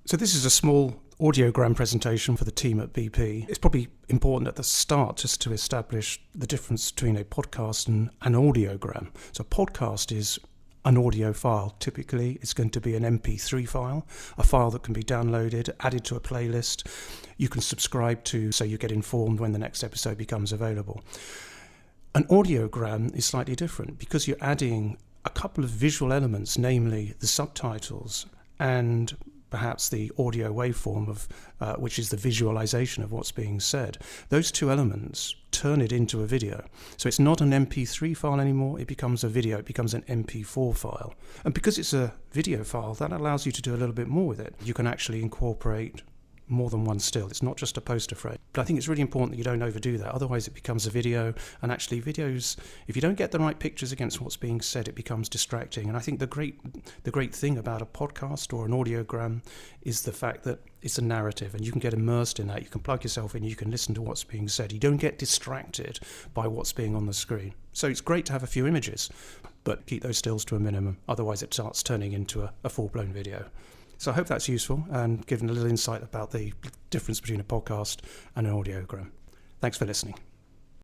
So this is a small audiogram presentation for the team at BP. It's probably important at the start just to establish the difference between a podcast and an audiogram. So a podcast is an audio file. Typically, it's going to be an MP3 file, a file that can be downloaded, added to a playlist. You can subscribe to, so you get informed when the next episode becomes available. An audiogram is slightly different because you're adding a couple of visual elements, namely the subtitles and perhaps the audio waveform of which is the visualization of what's being said. Those two elements turn it into a video. So it's not an MP3 file anymore, it becomes a video, it becomes an MP4 file. And because it's a video file, that allows you to do a little bit more with it. You can actually incorporate more than one still. It's not just a poster frame. But I think it's really important that you don't overdo that. Otherwise it becomes a video, and actually videos, if you don't get the right pictures against what's being said, it becomes distracting. And I think the great thing about a podcast or an audiogram is the fact that it's a narrative and you can get immersed in that. You can plug yourself in, you can listen to what's being said. You don't get distracted by what's being on the screen. So it's great to have a few images, but keep those stills to a minimum. Otherwise it starts turning into a full-blown video. So I hope that's useful and given a little insight about the difference between a podcast and an audiogram. Thanks for listening.